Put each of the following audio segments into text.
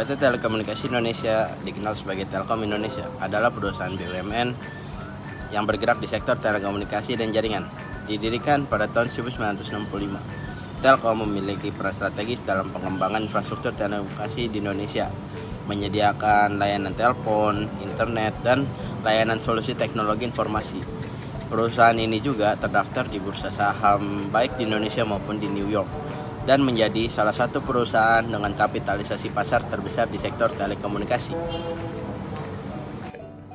PT Telekomunikasi Indonesia, dikenal sebagai Telkom Indonesia, adalah perusahaan BUMN yang bergerak di sektor telekomunikasi dan jaringan. Didirikan pada tahun 1965, Telkom memiliki peran strategis dalam pengembangan infrastruktur telekomunikasi di Indonesia, menyediakan layanan telepon, internet, dan layanan solusi teknologi informasi. Perusahaan ini juga terdaftar di bursa saham baik di Indonesia maupun di New York, dan menjadi salah satu perusahaan dengan kapitalisasi pasar terbesar di sektor telekomunikasi.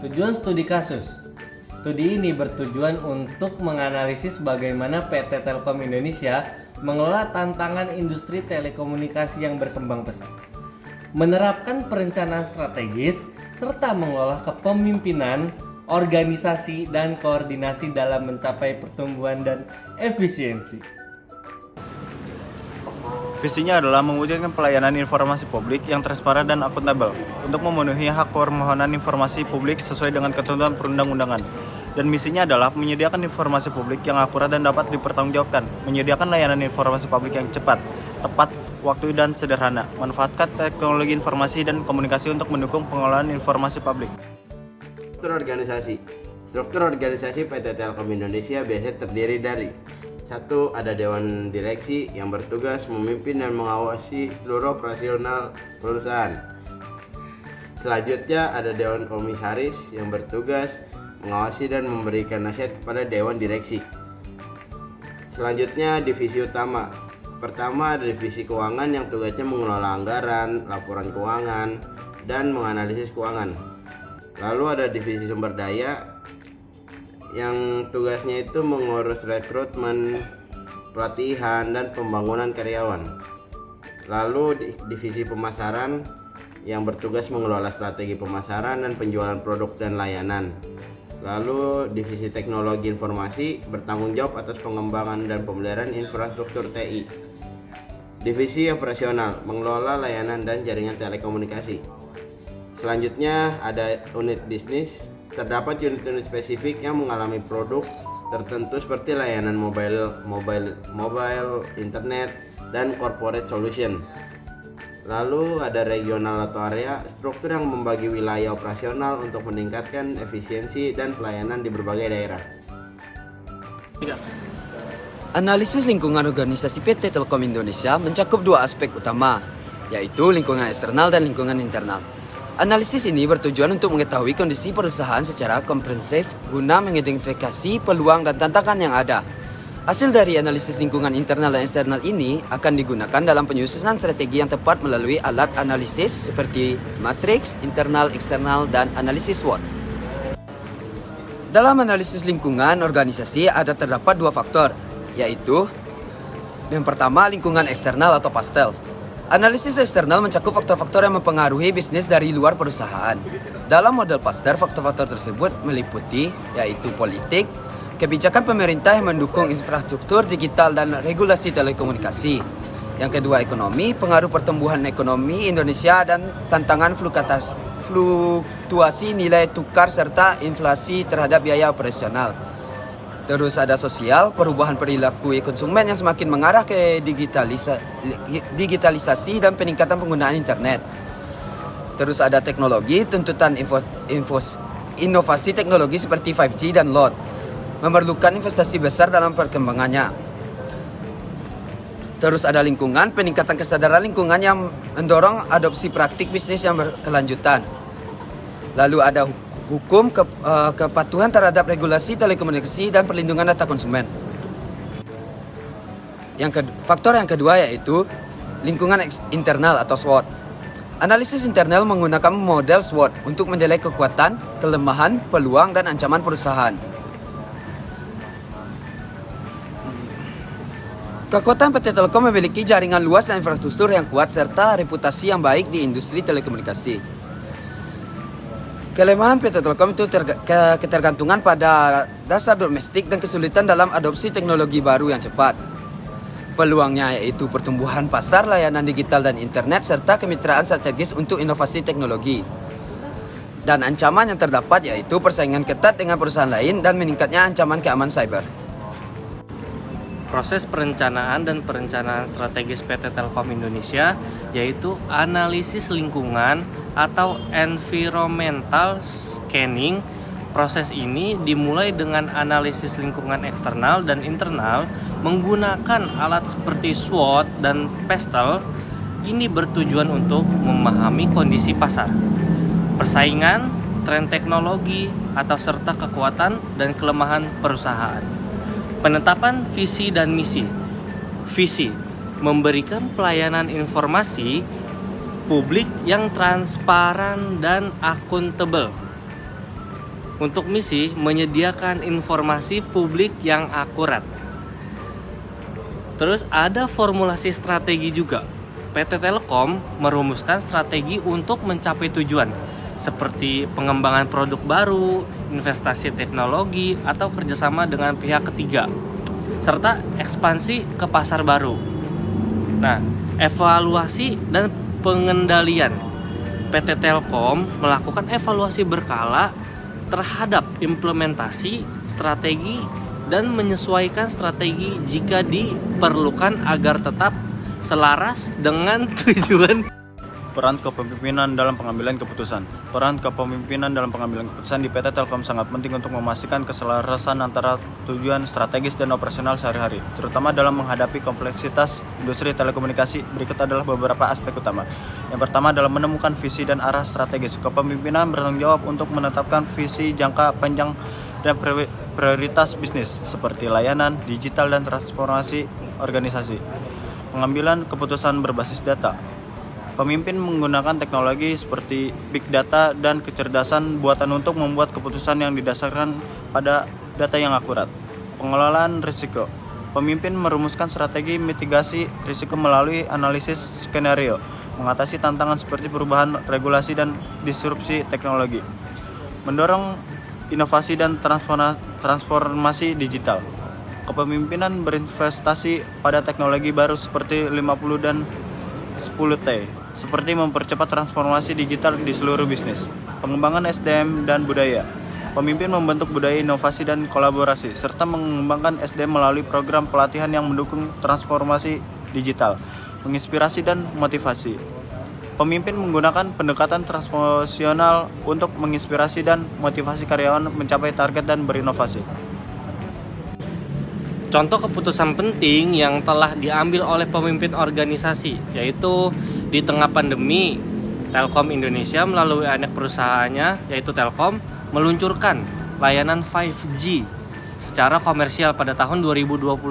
Tujuan studi kasus. Studi ini bertujuan untuk menganalisis bagaimana PT Telkom Indonesia mengelola tantangan industri telekomunikasi yang berkembang pesat, menerapkan perencanaan strategis, serta mengelola kepemimpinan, organisasi, dan koordinasi dalam mencapai pertumbuhan dan efisiensi. Visinya adalah mewujudkan pelayanan informasi publik yang transparan dan akuntabel untuk memenuhi hak permohonan informasi publik sesuai dengan ketentuan perundang-undangan. Dan misinya adalah menyediakan informasi publik yang akurat dan dapat dipertanggungjawabkan, menyediakan layanan informasi publik yang cepat, tepat, waktu, dan sederhana, manfaatkan teknologi informasi dan komunikasi untuk mendukung pengelolaan informasi publik. Struktur organisasi PT Telkom Indonesia biasanya terdiri dari: 1. Ada Dewan Direksi yang bertugas memimpin dan mengawasi seluruh operasional perusahaan. Selanjutnya ada Dewan Komisaris yang bertugas mengawasi dan memberikan nasihat kepada Dewan Direksi. Selanjutnya divisi utama. Pertama ada divisi keuangan yang tugasnya mengelola anggaran, laporan keuangan, dan menganalisis keuangan. Lalu ada divisi sumber daya yang tugasnya itu mengurus rekrutmen, pelatihan, dan pembangunan karyawan. Lalu divisi pemasaran yang bertugas mengelola strategi pemasaran dan penjualan produk dan layanan. Lalu divisi teknologi informasi bertanggung jawab atas pengembangan dan pemeliharaan infrastruktur TI. Divisi operasional mengelola layanan dan jaringan telekomunikasi. Selanjutnya ada unit bisnis. Terdapat unit-unit spesifik yang mengalami produk tertentu seperti layanan mobile, internet, dan corporate solution. Lalu ada regional atau area, struktur yang membagi wilayah operasional untuk meningkatkan efisiensi dan pelayanan di berbagai daerah. Analisis lingkungan organisasi PT Telkom Indonesia mencakup dua aspek utama, yaitu lingkungan eksternal dan lingkungan internal. Analisis ini bertujuan untuk mengetahui kondisi perusahaan secara komprehensif guna mengidentifikasi peluang dan tantangan yang ada. Hasil dari analisis lingkungan internal dan eksternal ini akan digunakan dalam penyusunan strategi yang tepat melalui alat analisis seperti matriks, internal, eksternal, dan analisis SWOT. Dalam analisis lingkungan organisasi terdapat dua faktor, yaitu yang pertama lingkungan eksternal atau pastel. Analisis eksternal mencakup faktor-faktor yang mempengaruhi bisnis dari luar perusahaan. Dalam model Pasteur, faktor-faktor tersebut meliputi yaitu politik, kebijakan pemerintah yang mendukung infrastruktur digital dan regulasi telekomunikasi. Yang kedua ekonomi, pengaruh pertumbuhan ekonomi Indonesia dan tantangan fluktuasi nilai tukar serta inflasi terhadap biaya operasional. Terus ada sosial, perubahan perilaku konsumen yang semakin mengarah ke digitalisasi dan peningkatan penggunaan internet. Terus ada teknologi, tuntutan inovasi teknologi seperti 5G dan LOT, memerlukan investasi besar dalam perkembangannya. Terus ada lingkungan, peningkatan kesadaran lingkungan yang mendorong adopsi praktik bisnis yang berkelanjutan. Lalu ada hukum, kepatuhan terhadap regulasi telekomunikasi dan perlindungan data konsumen. Faktor yang kedua yaitu lingkungan internal atau SWOT. Analisis internal menggunakan model SWOT untuk menilai kekuatan, kelemahan, peluang, dan ancaman perusahaan. Kekuatan PT Telkom memiliki jaringan luas dan infrastruktur yang kuat serta reputasi yang baik di industri telekomunikasi. Kelemahan PT Telkom itu ketergantungan pada dasar domestik dan kesulitan dalam adopsi teknologi baru yang cepat. Peluangnya yaitu pertumbuhan pasar layanan digital dan internet serta kemitraan strategis untuk inovasi teknologi. Dan ancaman yang terdapat yaitu persaingan ketat dengan perusahaan lain dan meningkatnya ancaman keamanan cyber. proses perencanaan dan perencanaan strategis PT Telkom Indonesia, yaitu analisis lingkungan atau environmental scanning. Proses ini dimulai dengan analisis lingkungan eksternal dan internal menggunakan alat seperti SWOT dan PESTEL. Ini bertujuan untuk memahami kondisi pasar, persaingan, tren teknologi, atau serta kekuatan dan kelemahan perusahaan. Penetapan visi dan misi. Visi memberikan pelayanan informasi publik yang transparan dan akuntabel. Untuk misi, menyediakan informasi publik yang akurat. Terus ada formulasi strategi juga. PT Telkom merumuskan strategi untuk mencapai tujuan, seperti pengembangan produk baru, investasi teknologi, atau kerjasama dengan pihak ketiga, serta ekspansi ke pasar baru. Nah, evaluasi dan pengendalian. PT Telkom melakukan evaluasi berkala terhadap implementasi strategi dan menyesuaikan strategi jika diperlukan agar tetap selaras dengan tujuan. Peran kepemimpinan dalam pengambilan keputusan. Peran kepemimpinan dalam pengambilan keputusan di PT Telkom sangat penting untuk memastikan keselarasan antara tujuan strategis dan operasional sehari-hari, terutama dalam menghadapi kompleksitas industri telekomunikasi. Berikut adalah beberapa aspek utama. Yang pertama adalah menemukan visi dan arah strategis. Kepemimpinan bertanggung jawab untuk menetapkan visi jangka panjang dan prioritas bisnis seperti layanan, digital, dan transformasi organisasi. Pengambilan keputusan berbasis data. Pemimpin menggunakan teknologi seperti big data dan kecerdasan buatan untuk membuat keputusan yang didasarkan pada data yang akurat. Pengelolaan risiko. Pemimpin merumuskan strategi mitigasi risiko melalui analisis skenario, mengatasi tantangan seperti perubahan regulasi dan disrupsi teknologi. Mendorong inovasi dan transformasi digital. Kepemimpinan berinvestasi pada teknologi baru seperti 50 dan 10T, seperti mempercepat transformasi digital di seluruh bisnis. Pengembangan SDM dan budaya. Pemimpin membentuk budaya inovasi dan kolaborasi, serta mengembangkan SDM melalui program pelatihan yang mendukung transformasi digital, menginspirasi dan motivasi. Pemimpin menggunakan pendekatan transformasional untuk menginspirasi dan motivasi karyawan mencapai target dan berinovasi. Contoh keputusan penting yang telah diambil oleh pemimpin organisasi, yaitu di tengah pandemi, Telkom Indonesia melalui anak perusahaannya, yaitu Telkom, meluncurkan layanan 5G secara komersial pada tahun 2021.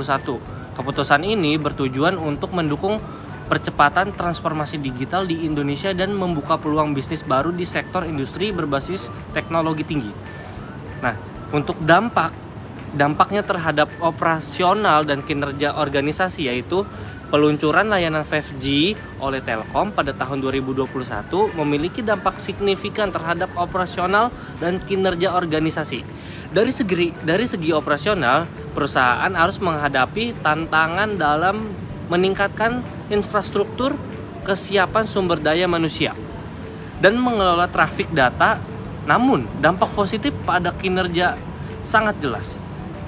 Keputusan ini bertujuan untuk mendukung percepatan transformasi digital di Indonesia dan membuka peluang bisnis baru di sektor industri berbasis teknologi tinggi. Nah, untuk dampaknya terhadap operasional dan kinerja organisasi, yaitu peluncuran layanan 5G oleh Telkom pada tahun 2021 memiliki dampak signifikan terhadap operasional dan kinerja organisasi. Dari segi operasional, perusahaan harus menghadapi tantangan dalam meningkatkan infrastruktur, kesiapan sumber daya manusia, dan mengelola trafik data. Namun, dampak positif pada kinerja sangat jelas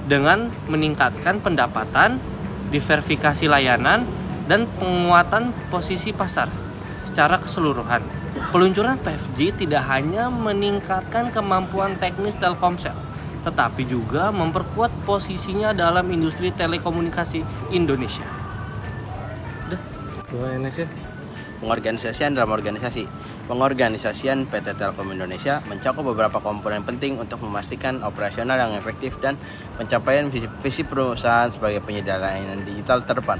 dengan meningkatkan pendapatan, diversifikasi layanan, dan penguatan posisi pasar secara keseluruhan. Peluncuran 5G tidak hanya meningkatkan kemampuan teknis Telkomsel, tetapi juga memperkuat posisinya dalam industri telekomunikasi Indonesia. Pengorganisasian dalam organisasi. Pengorganisasian PT Telkom Indonesia mencakup beberapa komponen penting untuk memastikan operasional yang efektif dan pencapaian visi perusahaan sebagai penyedia layanan digital terdepan.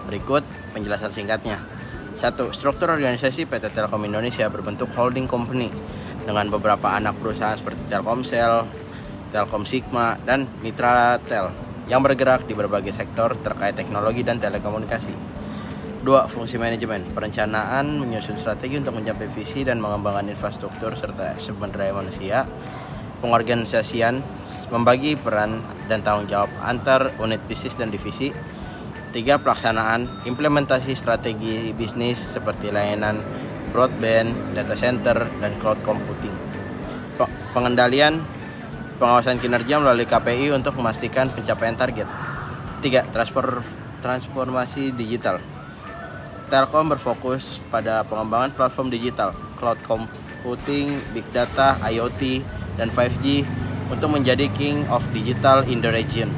Berikut penjelasan singkatnya. 1. Struktur organisasi PT Telkom Indonesia berbentuk holding company dengan beberapa anak perusahaan seperti Telkomsel, Telkom Sigma, dan Mitra Tel yang bergerak di berbagai sektor terkait teknologi dan telekomunikasi. 2. Fungsi manajemen, perencanaan, menyusun strategi untuk mencapai visi dan mengembangkan infrastruktur serta sumber daya manusia. Pengorganisasian, membagi peran dan tanggung jawab antar unit bisnis dan divisi. 3. Pelaksanaan, implementasi strategi bisnis seperti layanan broadband, data center, dan cloud computing. Pengendalian, pengawasan kinerja melalui KPI untuk memastikan pencapaian target. 3. Transformasi digital. Telkom berfokus pada pengembangan platform digital, cloud computing, big data, IoT, dan 5G untuk menjadi king of digital in the region.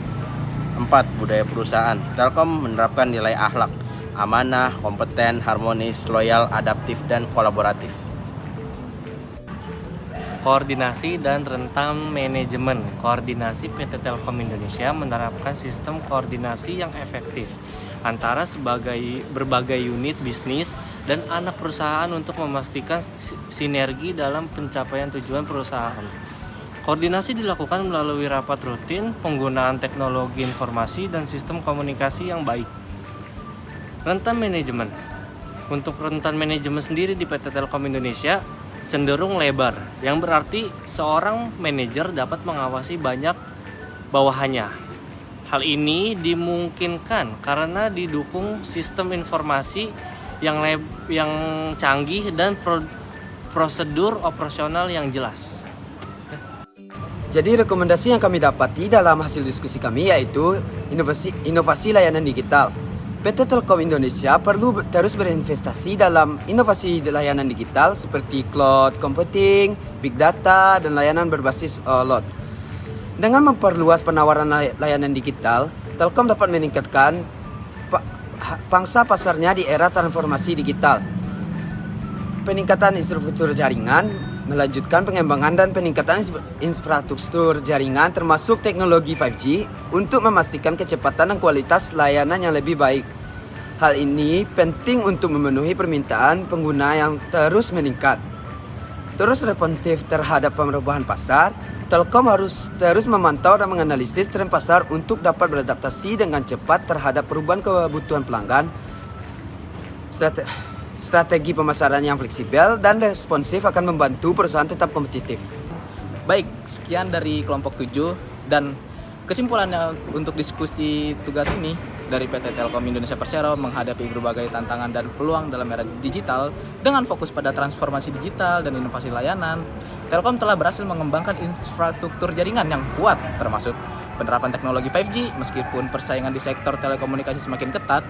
4. Budaya perusahaan. Telkom menerapkan nilai akhlak, amanah, kompeten, harmonis, loyal, adaptif, dan kolaboratif. Koordinasi dan rentang manajemen. Koordinasi PT Telkom Indonesia menerapkan sistem koordinasi yang efektif antara berbagai unit bisnis dan anak perusahaan untuk memastikan sinergi dalam pencapaian tujuan perusahaan. Koordinasi dilakukan melalui rapat rutin, penggunaan teknologi informasi, dan sistem komunikasi yang baik. Rentan manajemen. Untuk rentan manajemen sendiri di PT Telkom Indonesia cenderung lebar, yang berarti seorang manajer dapat mengawasi banyak bawahannya. Hal ini dimungkinkan karena didukung sistem informasi yang canggih dan prosedur operasional yang jelas. Jadi rekomendasi yang kami dapati dalam hasil diskusi kami yaitu inovasi layanan digital. PT Telkom Indonesia perlu terus berinvestasi dalam inovasi layanan digital seperti cloud computing, big data, dan layanan berbasis OLOT. Dengan memperluas penawaran layanan digital, Telkom dapat meningkatkan pangsa pasarnya di era transformasi digital. Peningkatan infrastruktur jaringan, melanjutkan pengembangan dan peningkatan infrastruktur jaringan termasuk teknologi 5G untuk memastikan kecepatan dan kualitas layanan yang lebih baik. Hal ini penting untuk memenuhi permintaan pengguna yang terus meningkat. Terus responsif terhadap perubahan pasar, Telkom harus terus memantau dan menganalisis tren pasar untuk dapat beradaptasi dengan cepat terhadap perubahan kebutuhan pelanggan. Strategi pemasaran yang fleksibel dan responsif akan membantu perusahaan tetap kompetitif. Baik, sekian dari kelompok 7 dan kesimpulannya untuk diskusi tugas ini dari PT Telkom Indonesia Persero menghadapi berbagai tantangan dan peluang dalam era digital dengan fokus pada transformasi digital dan inovasi layanan. Telkom telah berhasil mengembangkan infrastruktur jaringan yang kuat termasuk penerapan teknologi 5G. Meskipun persaingan di sektor telekomunikasi semakin ketat,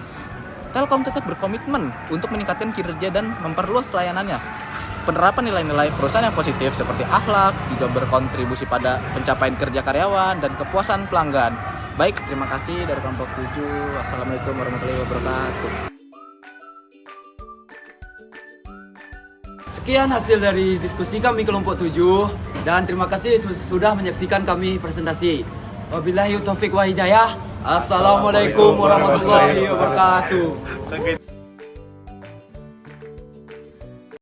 Telkom tetap berkomitmen untuk meningkatkan kinerja dan memperluas layanannya. Penerapan nilai-nilai perusahaan yang positif seperti akhlak juga berkontribusi pada pencapaian kerja karyawan dan kepuasan pelanggan. Baik, terima kasih dari kelompok 7. Wassalamualaikum warahmatullahi wabarakatuh. Sekian hasil dari diskusi kami kelompok 7 dan terima kasih sudah menyaksikan kami presentasi. Wabillahi taufiq wa hidayah. Assalamualaikum warahmatullahi wabarakatuh.